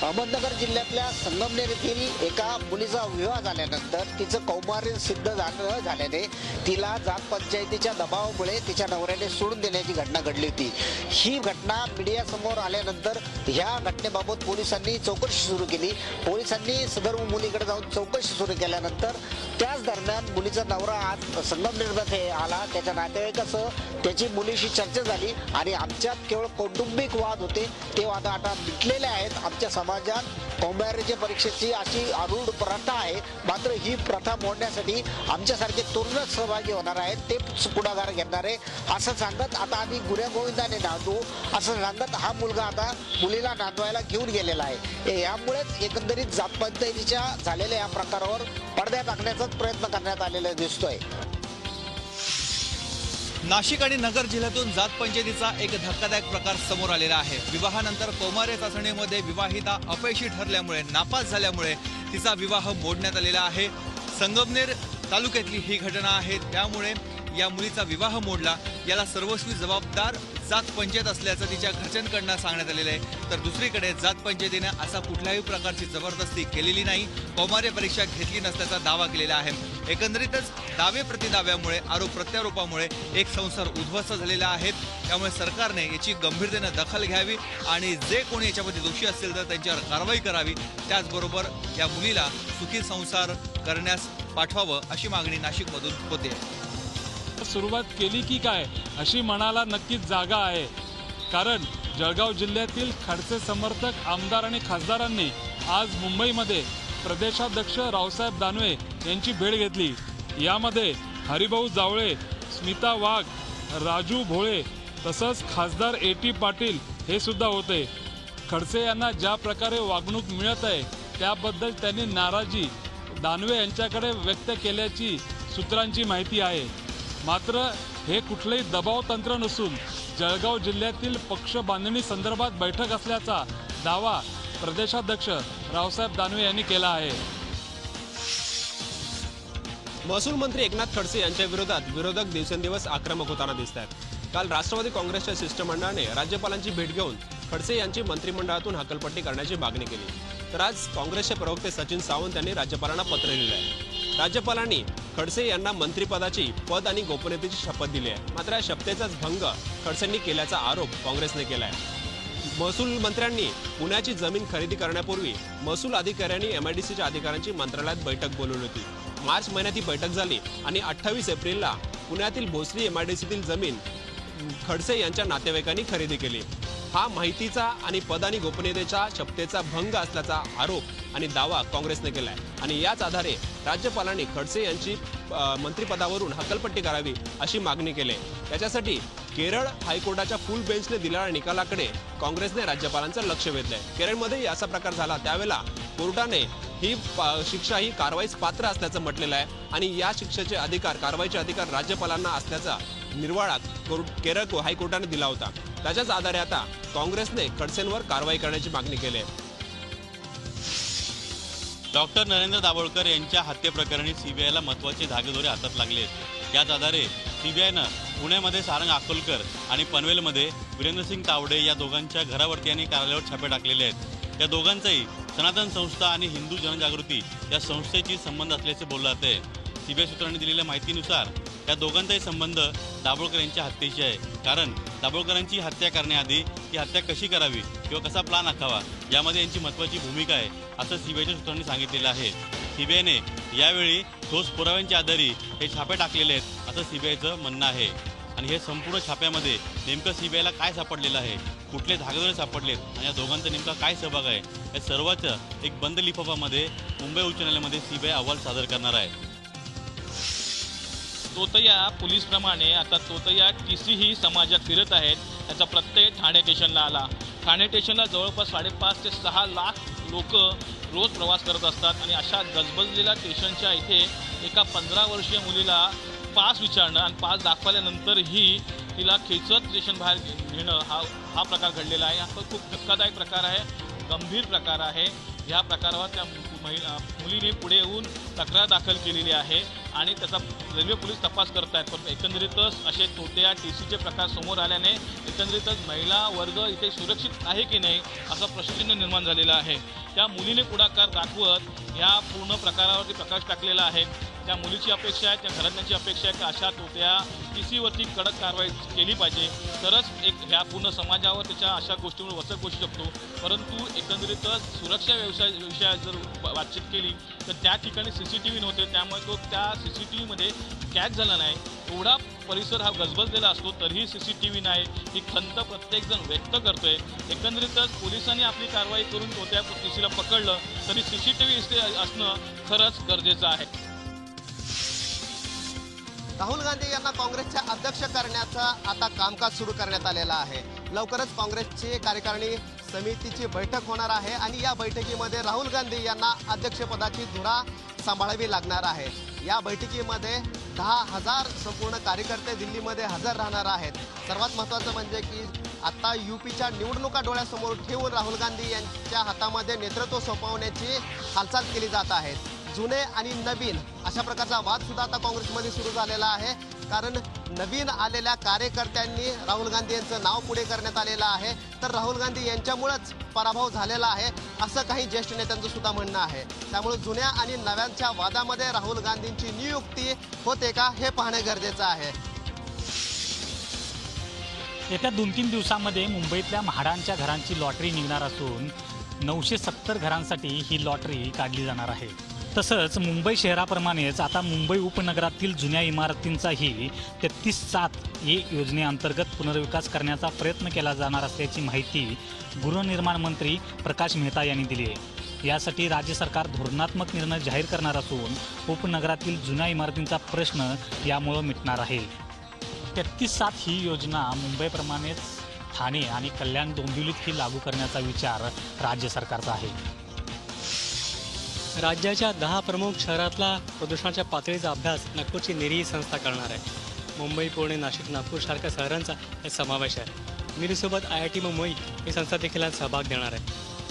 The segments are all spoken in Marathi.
अहमदनगर जिल्ह्यातल्या संगमनेर येथील एका मुलीचा विवाह झाल्यानंतर तिचं कौमार्य सिद्ध झाल्याने तिला जात पंचायतीच्या दबावामुळे तिच्या नवऱ्याने सोडून देण्याची घटना घडली होती। ही घटना मीडिया समोर आल्यानंतर ह्या घटनेबाबत पोलिसांनी चौकशी सुरू केली। पोलिसांनी सदर मुलीकडे जाऊन चौकशी सुरू केल्यानंतर त्याच दरम्यान मुलीचा नवरा आज संगमनेरमध्ये आला। त्याच्या नातेवाईकासह त्याची मुलीशी चर्चा झाली आणि आमच्यात केवळ कौटुंबिक वाद होते, ते वाद आता मिटलेले आहेत। आमच्या समाजात कौमार्याच्या परीक्षेची अशी आरूढ प्रथा आहे, मात्र ही प्रथा मोडण्यासाठी आमच्यासारखे तरुणच सहभागी होणार आहेत, ते पुढाकार घेणार आहे असं सांगत आता आम्ही गुन्ह्या गोविंदाने नांदू असं सांगत हा मुलगा आता मुलीला नांदवायला घेऊन गेलेला आहे। यामुळेच एकंदरीत जात पंचायतीच्या झालेल्या या प्रकारावर पडद्या टाकण्याचाच प्रयत्न करण्यात आलेला दिसतोय। नाशिक आणि नगर जिल्ह्यातून जात पंचायतीचा एक धक्कादायक प्रकार समोर आलेला आहे। विवाहानंतर कौमार्य चाचणीमध्ये विवाहिता अपयशी ठरल्यामुळे नापास झाल्यामुळे तिचा विवाह मोडण्यात आलेला आहे। संगमनेर तालुक्यातली ही घटना आहे, त्यामुळे या मुलीचा विवाह मोडला। याला सर्वस्वी जबाबदार जात पंचायत असल्याचं तिच्या घरच्यांकडून सांगण्यात आलेलं आहे। तर दुसरीकडे जात पंचायतीने असा कुठल्याही प्रकारची जबरदस्ती केलेली नाही, कौमार्य परीक्षा घेतली नसल्याचा दावा केलेला आहे। एकंदरीतच दावे प्रतिदाव्यामुळे आरोप प्रत्यारोपामुळे एक संसार उद्ध्वस्त झालेला आहे। त्यामुळे सरकारने याची गंभीरतेने दखल घ्यावी आणि जे कोणी याच्यामध्ये दोषी असतील तर त्यांच्यावर कारवाई करावी। त्याचबरोबर या मुलीला सुखी संसार करण्यास पाठवावं अशी मागणी नाशिकमधून होते। सुरुवात केली की काय अशी मनाला नक्कीच जागा आहे, कारण जळगाव जिल्ह्यातील खडसे समर्थक आमदार आणि खासदारांनी आज मुंबईमध्ये प्रदेशाध्यक्ष रावसाहेब दानवे यांची भेट घेतली। यामध्ये हरिभाऊ जावळे, स्मिता वाघ, राजू भोळे तसंच खासदार ए.टी. पाटील हे सुद्धा होते। खडसे यांना ज्या प्रकारे वागणूक मिळत आहे त्याबद्दल त्यांनी नाराजी दानवे यांच्याकडे व्यक्त केल्याची सूत्रांची माहिती आहे। मात्र हे कुठलेही दबाव तंत्र नसून जळगाव जिल्ह्यातील पक्ष बांधणी संदर्भात बैठक असल्याचा दावा प्रदेशाध्यक्ष रावसाहेब दानवे यांनी केला आहे। महसूल मंत्री एकनाथ खडसे यांच्या विरोधात विरोधक दिवसेंदिवस आक्रमक होताना दिसत आहेत। काल राष्ट्रवादी काँग्रेसच्या शिष्टमंडळाने राज्यपालांची भेट घेऊन खडसे यांची मंत्रिमंडळातून हकालपट्टी करण्याची मागणी केली। तर आज काँग्रेसचे प्रवक्ते सचिन सावंत यांनी राज्यपालांना पत्र लिहिलं आहे। राज्यपालांनी खडसे यांना मंत्रिपदाची पद आणि गोपनीयतेची शपथ दिली आहे, मात्र या शपथेचाच भंग खडसेंनी केल्याचा आरोप काँग्रेसने केला आहे। महसूल मंत्र्यांनी पुण्याची जमीन खरेदी करण्यापूर्वी महसूल अधिकाऱ्यांनी MIDCच्या अधिकाऱ्यांची मंत्रालयात बैठक बोलवली होती। मार्च महिन्यात ही बैठक झाली आणि 28 एप्रिलला पुण्यातील भोसरी MIDCतील जमीन खडसे यांच्या नातेवाईकांनी खरेदी केली। हा माहितीचा आणि पद आणि गोपनीयतेच्या शपथेचा भंग असल्याचा आरोप आणि दावा काँग्रेसने केला आहे आणि याच आधारे राज्यपालांनी खडसे यांची मंत्रिपदावरून हकालपट्टी करावी अशी मागणी केली। त्याच्यासाठी केरळ हायकोर्टाच्या फुल बेंचने दिलेल्या निकालाकडे काँग्रेसने राज्यपालांचं लक्ष वेधलंय। केरळमध्ये असा प्रकार झाला त्यावेळेला कोर्टाने ही शिक्षा ही कारवाईस पात्र असल्याचं म्हटलेलं आहे आणि या शिक्षेचे अधिकार कारवाईचे अधिकार राज्यपालांना असल्याचा निर्वाळा केरळ हायकोर्टाने दिला होता। त्याच्याच आधारे आता काँग्रेसने खडसेंवर कारवाई करण्याची मागणी केली आहे। डॉक्टर नरेंद्र दाभोळकर यांच्या हत्येप्रकरणी सीबीआयला महत्त्वाचे धागेदोरे हातात लागले आहेत। याच आधारे सीबीआयनं पुण्यामध्ये सारंग अकोलकर आणि पनवेलमध्ये वीरेंद्रसिंग तावडे या दोघांच्या घरावरती आणि कार्यालयावर छापे टाकलेले आहेत। या दोघांचाही सनातन संस्था आणि हिंदू जनजागृती या संस्थेची संबंध असल्याचे बोललं जाते। सीबीआय सूत्रांनी दिलेल्या माहितीनुसार या दोघांचाही संबंध दाभोळकर यांच्या हत्येशी आहे, कारण दाभोळकरांची हत्या करण्याआधी ही हत्या कशी करावी किंवा कसा प्लान आखावा यामध्ये यांची महत्त्वाची भूमिका आहे असं सीबीआयच्या सूत्रांनी सांगितलेलं आहे। सीबीआयने यावेळी ठोस पुराव्यांच्या आधारे हे छापे टाकलेले आहेत असं सीबीआयचं म्हणणं आहे। आणि हे संपूर्ण छाप्यामध्ये नेमकं सीबीआयला काय सापडलेलं आहे, कुठले धागेदोरे सापडलेत आणि या दोघांचा नेमका काय सहभाग आहे, या सर्वाचं एक बंद लिफाफामध्ये मुंबई उच्च न्यायालयामध्ये सीबीआय अहवाल सादर करणार आहे। तोतया पोलीसप्रमाणे आता तोतया TC ही समाजात फिरत आहेत। त्याचा प्रत्यय ठाणे स्टेशनला आला। ठाणे स्टेशनला जवळपास 5.5 ते 6 लाख लोक रोज प्रवास करत असतात आणि अशा गजबजलेल्या स्टेशनच्या इथे एका 15 वर्षीय मुलीला पास विचारणं आणि पास दाखवल्यानंतरही तिला खेचत स्टेशन बाहेर नेणं हा प्रकार घडलेला आहे। हा खूप धक्कादायक प्रकार आहे, गंभीर प्रकार आहे। या प्रकारावर त्या मुलीने पुढे येऊन तक्रार दाखल केलेली आहे। आणि त्याचा रेल्वे पोलीस तपास करत आहेत. पण एकंदरीतच असे तोट्या TCचे प्रकार समोर आल्याने एकंदरीतच महिला वर्ग इथे सुरक्षित आहे की नाही असा प्रश्नचिन्ह निर्माण झालेला आहे. त्या मुलीने पुढाकार दाखवत या पूर्ण प्रकारावरती प्रकाश टाकलेला आहे. त्या मुलीची अपेक्षा आहे, त्या घरातल्यांची अपेक्षा आहे की अशा तोट्या TCवरती कडक कारवाई केली पाहिजे, तरच एक ह्या पूर्ण समाजावर त्याच्या अशा गोष्टींवर वचक बसू शकतो. परंतु एकंदरीतच सुरक्षा विषयात जर बातचीत केली तर त्या ठिकाणी CCTV नव्हते, त्यामुळे तो त्या CCTVमध्ये कॅच झाला नाही. एवढा परिसर हा गजबजलेला असतो तरीही CCTV नाही, ही खंत प्रत्येकजण व्यक्त करतोय. एकंदरीतच पोलिसांनी आपली कारवाई करून तोट्या TCला पकडलं तरी CCTV इथे असणं खरंच गरजेचं आहे. राहुल गांधी यांना काँग्रेसचे अध्यक्ष करण्याचा आता कामकाज सुरू करण्यात आलेलं आहे. लवकरच काँग्रेसची कार्यकारिणी समितीची बैठक होणार आहे आणि या बैठकीमध्ये राहुल गांधी यांना अध्यक्षपदाची धुरा सांभाळावी लागणार आहे. या बैठकीमध्ये 10,000 संपूर्ण कार्यकर्ते दिल्लीमध्ये हजर राहणार आहेत. सर्वात महत्त्वाचं म्हणजे की आता UPच्या निवडणुका डोळ्यासमोर ठेवून राहुल गांधी यांच्या हातामध्ये नेतृत्व सोपवण्याची हालचाल केली जात आहे. जुने आणि नवीन अशा प्रकारचा वाद सुद्धा आता काँग्रेसमध्ये सुरू झालेला आहे. कारण नवीन आलेल्या कार्यकर्त्यांनी राहुल गांधी यांचं नाव पुढे करण्यात आलेलं आहे, तर राहुल गांधी यांच्यामुळेच पराभव झालेला आहे असं काही ज्येष्ठ नेत्यांचं सुद्धा म्हणणं आहे. त्यामुळे जुन्या आणि नव्यांच्या वादामध्ये राहुल गांधींची नियुक्ती होते का हे पाहणं गरजेचं आहे. येत्या 2-3 दिवसांमध्ये मुंबईतल्या म्हाडांच्या घरांची लॉटरी निघणार असून 970 घरांसाठी ही लॉटरी काढली जाणार आहे. तसंच मुंबई शहराप्रमाणेच आता मुंबई उपनगरातील जुन्या इमारतींचाही 33/7 योजनेअंतर्गत पुनर्विकास करण्याचा प्रयत्न केला जाणार असल्याची माहिती गृहनिर्माण मंत्री प्रकाश मेहता यांनी दिली आहे. यासाठी राज्य सरकार धोरणात्मक निर्णय जाहीर करणार असून उपनगरातील जुन्या इमारतींचा प्रश्न यामुळे मिटणार आहे. 33/7 ही योजना मुंबईप्रमाणेच ठाणे आणि कल्याण डोंबिवलीतही लागू करण्याचा विचार राज्य सरकारचा आहे. राज्याच्या 10 प्रमुख शहरातला प्रदूषणाच्या पातळीचा अभ्यास नागपूरची नेरी संस्था करणार आहे. मुंबई, पुणे, नाशिक, नागपूरसारख्या शहरांचा यात समावेश आहे. नेरीसोबत IIT मुंबई ही संस्था देखील यात सहभाग देणार आहे.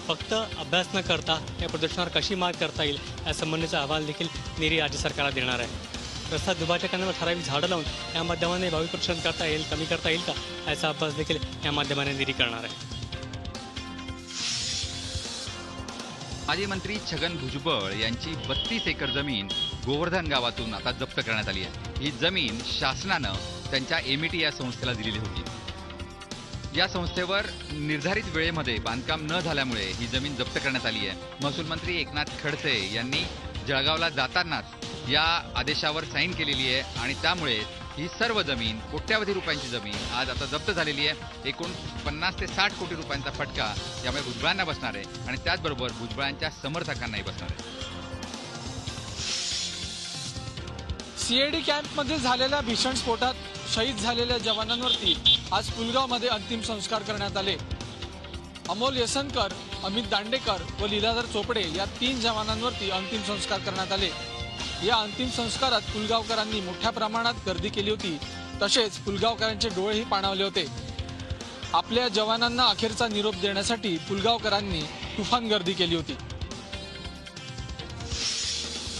फक्त अभ्यास न करता या प्रदूषणावर कशी मात करता येईल यासंबंधीचा अहवाल देखील नेरी राज्य सरकारला देणार आहे. रस्ता दुभाजकांवर ठराविक झाडं लावून या माध्यमाने वायू प्रदूषण करता येईल, कमी करता येईल का याचा अभ्यास देखील या माध्यमाने नेरी करणार आहे. माजी मंत्री छगन भुजबळ यांची 32 एकर जमीन गोवर्धन गावातून आता जप्त करण्यात आली आहे. ही जमीन शासनानं त्यांच्या MET या संस्थेला दिलेली होती. या संस्थेवर निर्धारित वेळेमध्ये बांधकाम न झाल्यामुळे ही जमीन जप्त करण्यात आली आहे. महसूल मंत्री एकनाथ खडसे यांनी जळगावला जातानाच या आदेशावर साईन केलेली आहे आणि त्यामुळे ही सर्व जमीन कोट्यावधी रुपयांची जमीन आज आता जप्त झालेली आहे. एकूण 50 ते 60 कोटी रुपयांचा फटका यामुळे भुजबळांना बसणार आहे आणि त्याचबरोबर भुजबळांच्या समर्थकांनाही बसणार आहे. CID कॅम्पमध्ये झालेल्या भीषण स्फोटात शहीद झालेल्या जवानांवरती आज पुलगावमध्ये अंतिम संस्कार करण्यात आले. अमोल येसनकर, अमित दांडेकर व लीलाधर चोपडे या 3 जवानांवरती अंतिम संस्कार करण्यात आले. या अंतिम संस्कारात पुलगावकरांनी मोठ्या प्रमाणात गर्दी केली होती. तसेच पुलगावकरांचे डोळेही पाणावले होते. आपल्या जवानांना अखेरचा निरोप देण्यासाठी पुलगावकरांनी तुफान गर्दी केली होती.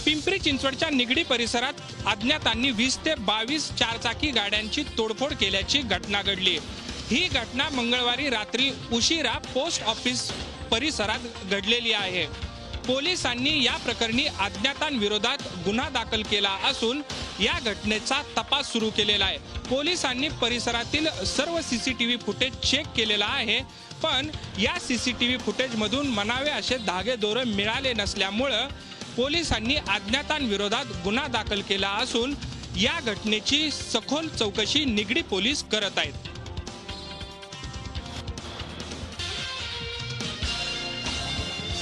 पिंपरी चिंचवडच्या निगडी परिसरात अज्ञातांनी 20 ते 22 चारचाकी गाड्यांची तोडफोड केल्याची घटना घडली. ही घटना मंगळवारी रात्री उशिरा पोस्ट ऑफिस परिसरात घडलेली आहे. पोलिसांनी या प्रकरणी अज्ञातांविरोधात गुन्हा दाखल केला असून या घटनेचा तपास सुरू केलेला आहे. पोलिसांनी परिसरातील सर्व CCTV फुटेज चेक केलेला आहे, पण या CCTV फुटेजमधून म्हणावे असे धागेदोरे मिळाले नसल्यामुळं पोलिसांनी अज्ञातांविरोधात गुन्हा दाखल केला असून या घटनेची सखोल चौकशी निगडी पोलीस करत आहेत.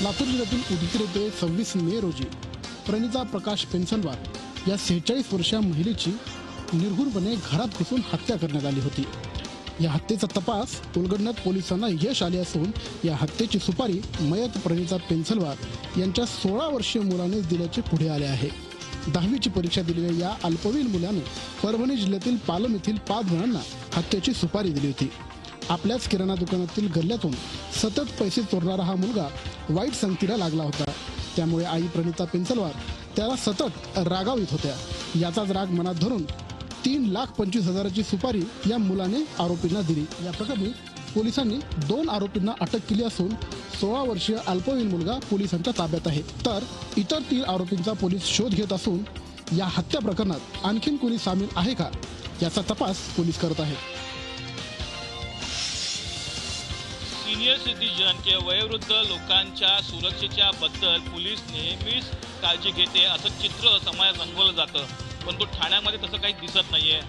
लातूर जिल्ह्यातील उदगीर येथे 26 मे रोजी प्रणिता प्रकाश पेन्सनवार या 46 वर्षीय महिलेची निर्घृणपणे घरात घुसून हत्या करण्यात आली होती. या हत्येचा तपास उलगडण्यात पोलिसांना यश आले असून या हत्येची सुपारी मयत प्रणिता पेन्सनवार यांच्या 16 वर्षीय मुलाने दिल्याचे पुढे आले आहे. 10वीची परीक्षा दिलेल्या या अल्पवयीन मुलाने परभणी जिल्ह्यातील पालम येथील 5 जणांना हत्येची सुपारी दिली होती. आपल्याच किराणा दुकानातील गल्ल्यातून सतत पैसे चोरणारा हा मुलगा वाईट संगतीला लागला होता. त्यामुळे आई प्रणिता पेन्सनवार त्याला सतत रागावित होत्या. याचाच राग मनात धरून 3,25,000ची सुपारी या मुलाने आरोपींना दिली। या प्रकरणी पोलिसांनी 2 आरोपींना अटक केली असून 16 वर्षीय अल्पवयीन मुलगा पोलिसांच्या ताब्यात आहे। तर इतर 3 आरोपींचा पोलीस शोध घेत असून या हत्या प्रकरणात आणखीन कोणी सामील आहे का याचा तपास पोलीस करत आहेत। सिनियर सिटीजन किंवा वयोवृद्ध लोकांच्या सुरक्षेच्या बद्दल पोलीस नेहमीच काळजी घेते असं चित्र समाजात रंगवलं जातं, पण तो ठाण्यामध्ये तसं काही दिसत नाहीये।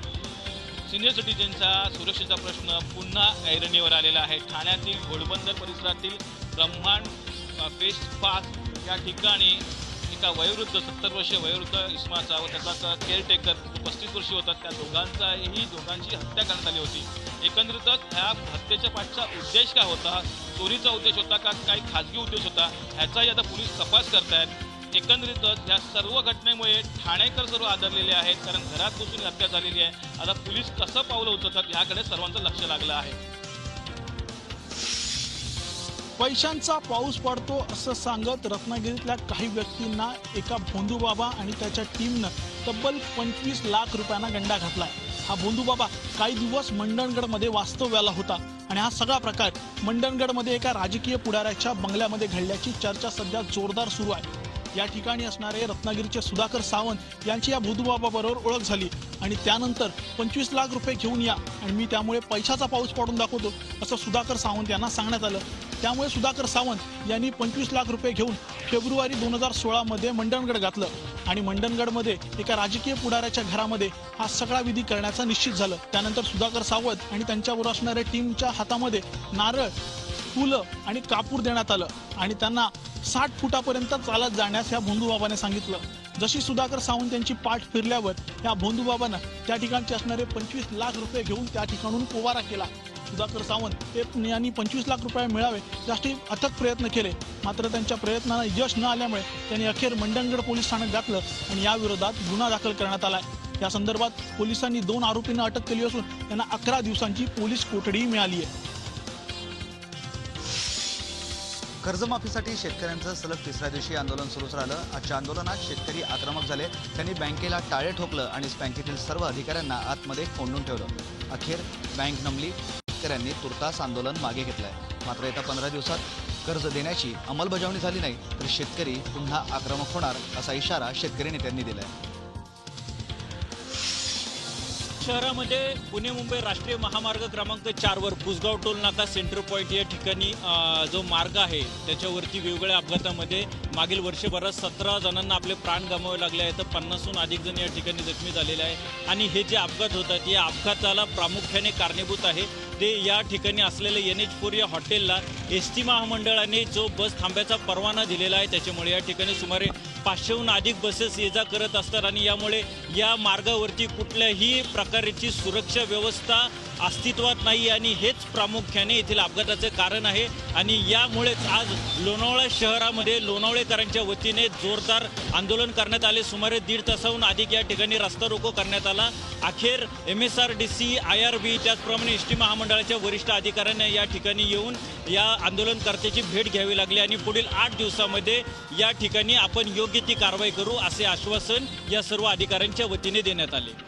सिनियर सिटीजनचा सुरक्षेचा प्रश्न पुन्हा ऐरणीवर आलेला आहे। ठाण्यातील घोडबंदर परिसरातील ब्रह्मांड फेस 5 या ठिकाणी एका वयोवृद्ध 70 वर्षीय वयोवृद्ध इस्माचा व त्याचा केअरटेकर 35 वर्षीय होता, त्या दोघांची हत्या करण्यात आली होती। एकंदरीतच ह्या हत्येच्या पाठचा उद्देश काय होता, चोरीचा उद्देश होता का काही खाजगी उद्देश होता, ह्याचाही आता पोलीस तपास करतायत। एकंदरीतच या सर्व घटनेमुळे ठाणेकर सर्व आदरलेले आहेत, कारण घरात घुसून हत्या झालेली आहे। आता पोलीस कसं पावलं उचलतात ह्याकडे सर्वांचं लक्ष लागलं आहे। पैशांचा पाऊस पडतो असं सांगत रत्नागिरीतल्या काही व्यक्तींना एका भोंदूबाबा आणि त्याच्या टीमनं तब्बल 25 लाख रुपयांना गंडा घातलाय। हा भोंदूबाबा काही दिवस मंडणगडमध्ये वास्तव्याला होता आणि हा सगळा प्रकार मंडणगडमध्ये एका राजकीय पुढाऱ्याच्या बंगल्यामध्ये घडल्याची चर्चा सध्या जोरदार सुरू आहे। या ठिकाणी असणारे रत्नागिरीचे सुधाकर सावंत यांची या भोंदूबाबाबरोबर ओळख झाली आणि त्यानंतर 25 लाख रुपये घेऊन या आणि मी त्यामुळे पैशाचा पाऊस पाडून दाखवतो असं सुधाकर सावंत यांना सांगण्यात आलं। त्यामुळे सुधाकर सावंत यांनी 25 लाख रुपये घेऊन फेब्रुवारी 2016 मध्ये मंडणगड घातलं आणि मंडणगडमध्ये एका राजकीय पुढाऱ्याच्या घरामध्ये हा सगळा विधी करण्याचं निश्चित झालं। त्यानंतर सुधाकर सावंत आणि त्यांच्याबरोबर असणाऱ्या टीमच्या हातामध्ये नारळ, फुलं आणि कापूर देण्यात आलं आणि त्यांना 60 फुटापर्यंत चालत जाण्यास या भोंदूबाबाने सांगितलं। जशी सुधाकर सावंत यांची पाठ फिरल्यावर या भोंदूबाबानं त्या ठिकाणचे असणारे 25 लाख रुपये घेऊन त्या ठिकाणून पोवारा केला। सुधाकर सावंत यांनी 25 लाख रुपये मिळावे यासाठी अथक प्रयत्न केले, मात्र त्यांच्या प्रयत्नांना यश न आल्यामुळे त्यांनी अखेर मंडणगड पोलीस ठाण्यात घातलं आणि या विरोधात गुन्हा दाखल करण्यात आलाय। या संदर्भात पोलिसांनी 2 आरोपींना अटक केली असून त्यांना 11 दिवसांची पोलीस कोठडी मिळाली आहे। कर्जमाफीसाठी शेतकऱ्यांचं सलग 3ऱ्या दिवशी आंदोलन सुरूच राहिलं। आजच्या आंदोलनात शेतकरी आक्रमक झाले, त्यांनी बँकेला टाळे ठोकलं आणि बँकेतील सर्व अधिकाऱ्यांना आतमध्ये कोंडून ठेवलं। अखेर बँक नमली, शेतकऱ्यांनी तुर्तास आंदोलन मागे घेतलंय। मात्र येत्या 15 दिवसात कर्ज देण्याची अंमलबजावणी झाली नाही तर शेतकरी पुन्हा आक्रमक होणार असा इशारा शेतकरी नेत्यांनी दिलाय। शहरामध्ये पुणे मुंबई राष्ट्रीय महामार्ग क्रमांक 4 वर पुसगाव टोल नाका सेंटर पॉईंट या ठिकाणी जो मार्ग आहे त्याच्यावरती वेगवेगळ्या अपघातामध्ये मागील वर्षभरात 17 जणांना आपले प्राण गमावे लागले आहेत, तर 50हून अधिक जण या ठिकाणी जखमी झालेले आहे। आणि हे जे अपघात होतात या अपघाताला प्रामुख्याने कारणीभूत आहे ते या ठिकाणी असलेले NH4 या हॉटेलला ST महामंडळाने जो बस थांब्याचा परवाना दिलेला आहे त्याच्यामुळे या ठिकाणी सुमारे 500हून अधिक बसेस ये जा करत असतात आणि यामुळे या मार्गावरती कुठल्याही प्रकारची सुरक्षा व्यवस्था अस्तित्वात नाही आणि हेच प्रामुख्याने येथील अपघाताचे कारण आहे। आणि यामुळेच आज लोणावळा शहरामध्ये लोणावळेकरांच्या वतीने जोरदार आंदोलन करण्यात आले। सुमारे 1.5 तासाहून अधिक या ठिकाणी रस्ता रोको करण्यात आला। अखेर MSRDC, IRB त्याचप्रमाणे ST महामंडळाच्या वरिष्ठ अधिकाऱ्यांना या ठिकाणी येऊन या आंदोलनकर्त्याची भेट घ्यावी लागली आणि पुढील 8 दिवसामध्ये या ठिकाणी आपण योग्य ती कारवाई करू असे आश्वासन या सर्व अधिकाऱ्यांच्या वतीने देण्यात आले।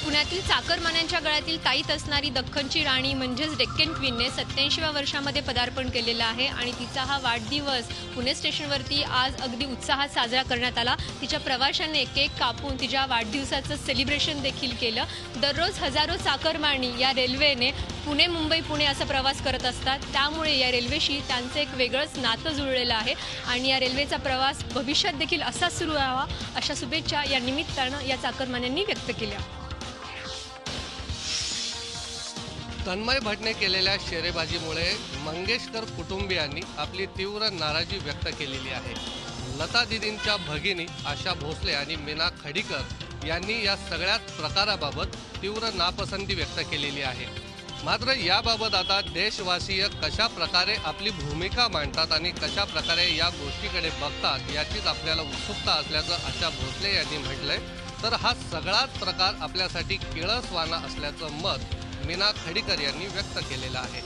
पुण्यातील चाकरमान्यांच्या गळ्यातील ताईत असणारी दख्खनची राणी म्हणजेच डेक्कन क्वीनने 87व्या वर्षामध्ये पदार्पण केलेलं आहे आणि तिचा हा वाढदिवस पुणे स्टेशनवरती आज अगदी उत्साहात साजरा करण्यात आला। तिच्या प्रवाशांनी केक कापून तिच्या वाढदिवसाचं सेलिब्रेशन देखील केलं। दररोज हजारो चाकरमानी या रेल्वेने पुणे मुंबई पुणे असा प्रवास करत असतात, त्यामुळे या रेल्वेशी त्यांचं एक वेगळंच नातं जुळलेलं आहे आणि या रेल्वेचा प्रवास भविष्यात देखील असाच सुरू राहावा अशा शुभेच्छा या निमित्तानं या चाकरमान्यांनी व्यक्त केल्या। तन्मय भटने केलेल्या शेरेबाजीमुळे मंगेशकर कुटुंबियांनी आपली तीव्र नाराजी व्यक्त केलेली आहे। लता दीदींच्या भगिनी आशा भोसले आणि मीना खडीकर यांनी या सगळ्याच प्रकाराबाबत तीव्र नापसंती व्यक्त केलेली आहे। मात्र याबाबत आता देशवासीय कशा प्रकारे आपली भूमिका मांडतात आणि कशा प्रकारे या गोष्टीकडे बघतात याचीच आपल्याला उत्सुकता असल्याचं आशा भोसले यांनी म्हटलंय। तर हा सगळाच प्रकार आपल्यासाठी किळसवाना असल्याचं मत मीना खडीकर यांनी व्यक्त केलेलं आहे।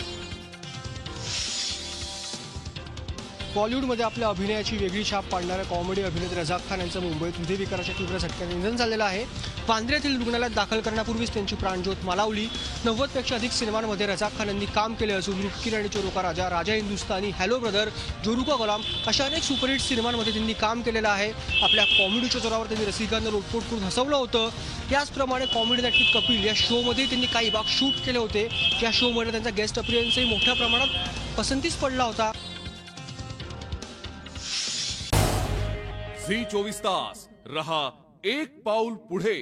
बॉलिवूडमध्ये आपल्या अभिनयाची वेगळी छाप पाडणाऱ्या कॉमेडी अभिनेते रझाक खान यांचं मुंबईत हृदयविकाराच्या तीव्र झटक्याने निधन झालेलं आहे. वांद्रे येथील रुग्णालयात दाखल करण्यापूर्वीच त्यांची प्राणज्योत मालावली. 90पेक्षा अधिक सिनेमांमध्ये रझाक खान यांनी काम केले असून रुक्की राणी चोरोका राजा, राजा हिंदुस्तानी, हॅलो ब्रदर, जोरुका गुलाम अशा अनेक सुपरहिट सिनेमांमध्ये त्यांनी काम केलेलं आहे. आपल्या कॉमेडीच्या जोरावर त्यांनी रसिकांना लोटपोट करून हसवलं होतं. त्याचप्रमाणे कॉमेडी नटकीत कपिल या शोमध्ये त्यांनी काही भाग शूट केले होते. या शोमध्ये त्यांचा गेस्ट अपीअरन्सही मोठ्या प्रमाणात पसंतीस पडला होता. झी 24 तास रहा एक पाऊल पुढे.